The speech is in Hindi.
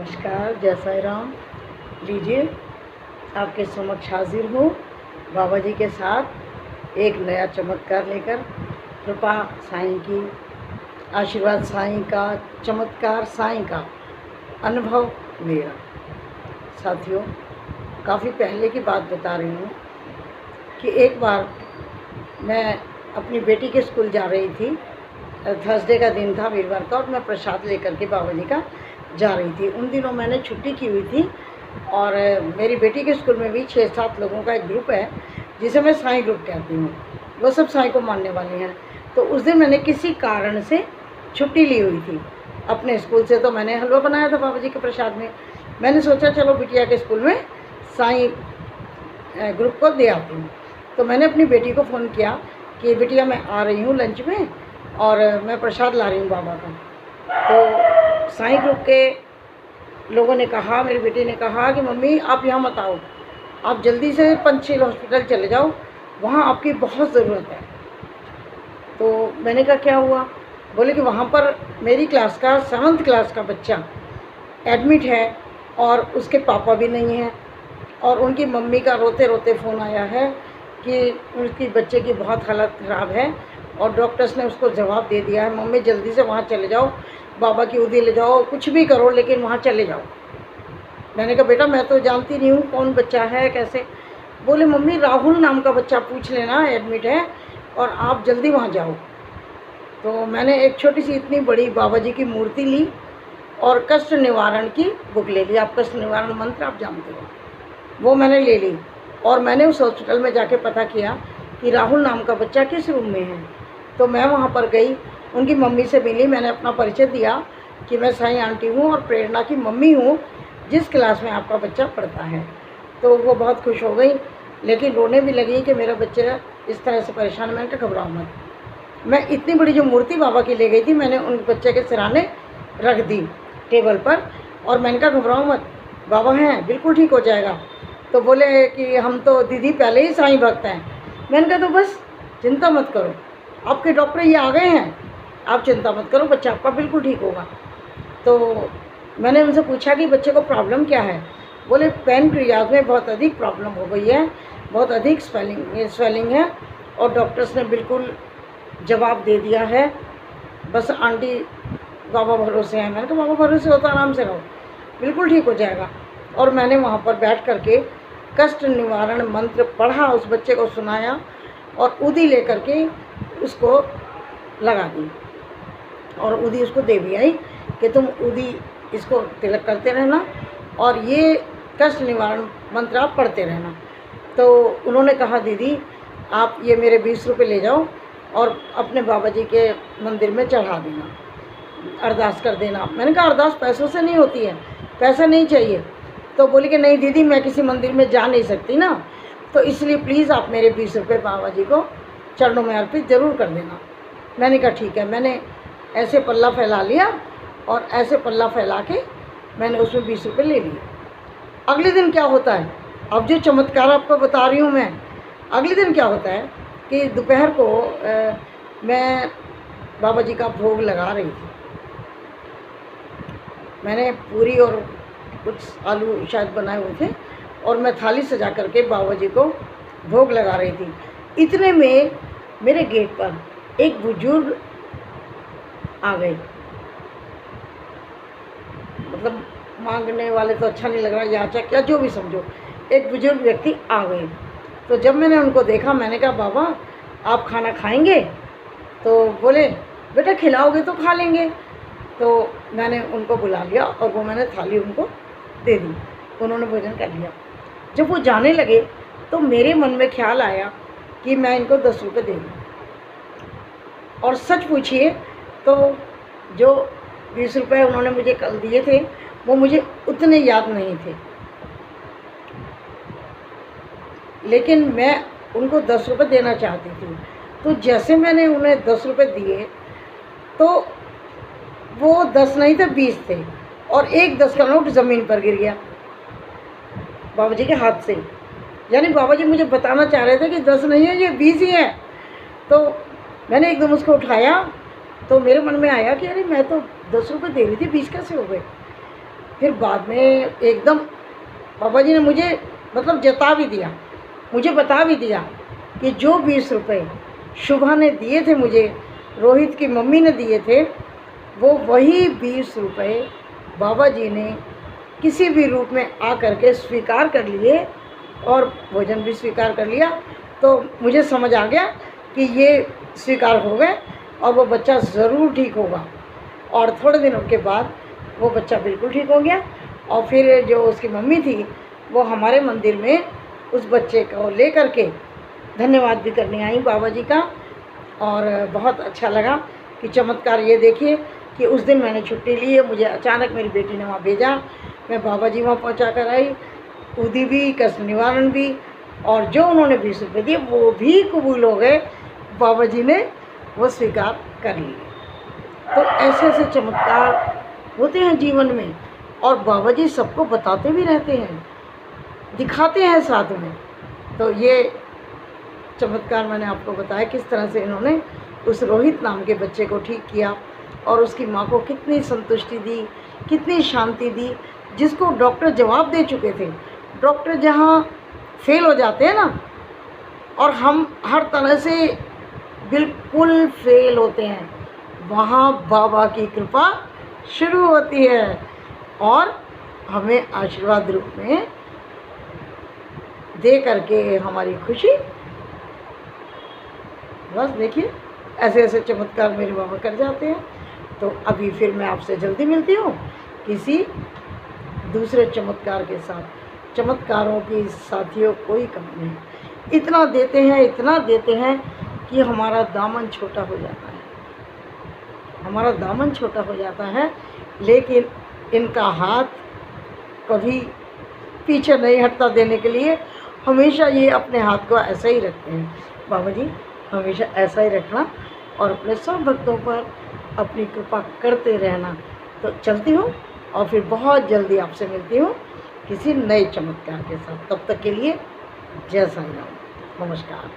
नमस्कार, जय साईं राम। लीजिए, आपके समक्ष हाजिर हूँ बाबा जी के साथ एक नया चमत्कार लेकर। कृपा साईं की, आशीर्वाद साईं का, चमत्कार साईं का, अनुभव मेरा। साथियों, काफ़ी पहले की बात बता रही हूँ कि एक बार मैं अपनी बेटी के स्कूल जा रही थी। थर्सडे का दिन था, वीरवार का, और मैं प्रसाद लेकर के बाबा जी का जा रही थी। उन दिनों मैंने छुट्टी की हुई थी और मेरी बेटी के स्कूल में भी 6-7 लोगों का एक ग्रुप है जिसे मैं साईं ग्रुप कहती हूँ। वो सब साईं को मानने वाले हैं। तो उस दिन मैंने किसी कारण से छुट्टी ली हुई थी अपने स्कूल से। तो मैंने हलवा बनाया था बाबा जी के प्रसाद में। मैंने सोचा चलो बिटिया के स्कूल में साईं ग्रुप को दे आती हूँ। तो मैंने अपनी बेटी को फ़ोन किया कि बिटिया मैं आ रही हूँ लंच में और मैं प्रसाद ला रही हूँ बाबा का। तो साईं ग्रुप के लोगों ने कहा, मेरी बेटी ने कहा कि मम्मी आप यहाँ मत आओ, आप जल्दी से पंचशील हॉस्पिटल चले जाओ, वहाँ आपकी बहुत ज़रूरत है। तो मैंने कहा क्या हुआ? बोले कि वहाँ पर मेरी क्लास का 7th क्लास का बच्चा एडमिट है और उसके पापा भी नहीं हैं, और उनकी मम्मी का रोते रोते फ़ोन आया है कि उनकी बच्चे की बहुत हालत ख़राब है और डॉक्टर्स ने उसको जवाब दे दिया है, मम्मी जल्दी से वहाँ चले जाओ, बाबा की उदी ले जाओ, कुछ भी करो लेकिन वहाँ चले जाओ। मैंने कहा बेटा मैं तो जानती नहीं हूँ कौन बच्चा है कैसे। बोले मम्मी राहुल नाम का बच्चा पूछ लेना, एडमिट है और आप जल्दी वहाँ जाओ। तो मैंने एक छोटी सी इतनी बड़ी बाबा जी की मूर्ति ली और कष्ट निवारण की बुक ले ली। आप कष्ट निवारण मंत्र आप जानते हो, वो मैंने ले ली और मैंने उस हॉस्पिटल में जाके पता किया कि राहुल नाम का बच्चा किस रूम में है। तो मैं वहाँ पर गई, उनकी मम्मी से मिली, मैंने अपना परिचय दिया कि मैं साईं आंटी हूँ और प्रेरणा की मम्मी हूँ जिस क्लास में आपका बच्चा पढ़ता है। तो वो बहुत खुश हो गई, लेकिन रोने भी लगी कि मेरा बच्चा इस तरह से परेशान है। मैंने कहा घबराओ मत। मैं इतनी बड़ी जो मूर्ति बाबा की ले गई थी, मैंने उन बच्चे के सिराने रख दी टेबल पर और मैंने कहा घबराओ मत, बाबा हैं, बिल्कुल ठीक हो जाएगा। तो बोले कि हम तो दीदी पहले ही साईं भक्त हैं। मैंने कहा तो बस चिंता मत करो, आपके डॉक्टर ये आ गए हैं, आप चिंता मत करो, बच्चा आपका बिल्कुल ठीक होगा। तो मैंने उनसे पूछा कि बच्चे को प्रॉब्लम क्या है? बोले पैनक्रियाज में बहुत अधिक प्रॉब्लम हो गई है, बहुत अधिक स्वेलिंग है और डॉक्टर्स ने बिल्कुल जवाब दे दिया है, बस आंटी बाबा भरोसे हैं। मैंने कहा बाबा भरोसे हो तो आराम से रहो, बिल्कुल ठीक हो जाएगा। और मैंने वहाँ पर बैठ कर के कष्ट निवारण मंत्र पढ़ा, उस बच्चे को सुनाया और उदी ले कर के उसको लगा दी और उदी उसको दे भी आई कि तुम उदी इसको तिलक करते रहना और ये कष्ट निवारण मंत्र आप पढ़ते रहना। तो उन्होंने कहा दीदी आप ये मेरे 20 रुपये ले जाओ और अपने बाबा जी के मंदिर में चढ़ा देना, अरदास कर देना। मैंने कहा अरदास पैसों से नहीं होती है, पैसा नहीं चाहिए। तो बोली कि नहीं दीदी मैं किसी मंदिर में जा नहीं सकती ना, तो इसलिए प्लीज़ आप मेरे 20 रुपये बाबा जी को चरणों में अर्पित ज़रूर कर देना। मैंने कहा ठीक है। मैंने ऐसे पल्ला फैला लिया और ऐसे पल्ला फैला के मैंने उसमें 20 रुपये ले लिए। अगले दिन क्या होता है, अब जो चमत्कार आपको बता रही हूँ मैं, अगले दिन क्या होता है कि दोपहर को मैं बाबा जी का भोग लगा रही थी। मैंने पूरी और कुछ आलू शायद बनाए हुए थे और मैं थाली सजा करके बाबा जी को भोग लगा रही थी। इतने में मेरे गेट पर एक बुजुर्ग आ गए, मतलब मांगने वाले तो अच्छा नहीं लग रहा, याचक या जो भी समझो, एक बुजुर्ग व्यक्ति आ गए। तो जब मैंने उनको देखा मैंने कहा बाबा आप खाना खाएंगे? तो बोले बेटा खिलाओगे तो खा लेंगे। तो मैंने उनको बुला लिया और वो मैंने थाली उनको दे दी, उन्होंने भोजन कर लिया। जब वो जाने लगे तो मेरे मन में ख्याल आया कि मैं इनको 10 रुपये दे दूँ। और सच पूछिए तो जो 20 रुपये उन्होंने मुझे कल दिए थे वो मुझे उतने याद नहीं थे, लेकिन मैं उनको 10 रुपये देना चाहती थी। तो जैसे मैंने उन्हें 10 रुपये दिए तो वो 10 नहीं थे 20 थे और एक 10 का नोट ज़मीन पर गिर गया बाबा जी के हाथ से। यानी बाबा जी मुझे बताना चाह रहे थे कि 10 नहीं है, ये 20 ही है। तो मैंने एकदम उसको उठाया तो मेरे मन में आया कि अरे मैं तो 10 रुपये दे रही थी, 20 कैसे हो गए। फिर बाद में एकदम बाबा जी ने मुझे मतलब जता भी दिया, मुझे बता भी दिया कि जो 20 रुपये शुभा ने दिए थे मुझे, रोहित की मम्मी ने दिए थे, वो वही 20 रुपये बाबा जी ने किसी भी रूप में आ कर के स्वीकार कर लिए और भोजन भी स्वीकार कर लिया। तो मुझे समझ आ गया कि ये स्वीकार हो गए और वो बच्चा ज़रूर ठीक होगा। और थोड़े दिनों के बाद वो बच्चा बिल्कुल ठीक हो गया। और फिर जो उसकी मम्मी थी वो हमारे मंदिर में उस बच्चे को ले कर के धन्यवाद भी करने आई बाबा जी का। और बहुत अच्छा लगा कि चमत्कार ये देखिए कि उस दिन मैंने छुट्टी ली है, मुझे अचानक मेरी बेटी ने वहाँ भेजा, मैं बाबा जी वहाँ पहुँचा कर आई, उदी भी, कष्ट निवारण भी, और जो उन्होंने 20 रुपये दिए वो भी कबूल हो गए, बाबा जी ने वो स्वीकार कर लिए। तो ऐसे ऐसे चमत्कार होते हैं जीवन में और बाबा जी सबको बताते भी रहते हैं, दिखाते हैं साथ में। तो ये चमत्कार मैंने आपको बताया किस तरह से इन्होंने उस रोहित नाम के बच्चे को ठीक किया और उसकी माँ को कितनी संतुष्टि दी, कितनी शांति दी, जिसको डॉक्टर जवाब दे चुके थे। डॉक्टर जहाँ फेल हो जाते हैं ना, और हम हर तरह से बिल्कुल फेल होते हैं, वहाँ बाबा की कृपा शुरू होती है और हमें आशीर्वाद रूप में दे करके हमारी खुशी। बस देखिए ऐसे ऐसे चमत्कार मेरे बाबा कर जाते हैं। तो अभी फिर मैं आपसे जल्दी मिलती हूँ किसी दूसरे चमत्कार के साथ। चमत्कारों की साथियों कोई कम नहीं, इतना देते हैं कि हमारा दामन छोटा हो जाता है, हमारा दामन छोटा हो जाता है। लेकिन इनका हाथ कभी पीछे नहीं हटता देने के लिए, हमेशा ये अपने हाथ को ऐसा ही रखते हैं। बाबा जी हमेशा ऐसा ही रखना और अपने सब भक्तों पर अपनी कृपा करते रहना। तो चलती हूँ और फिर बहुत जल्दी आपसे मिलती हूँ किसी नए चमत्कार के साथ। तब तक के लिए जय साईं राम, नमस्कार।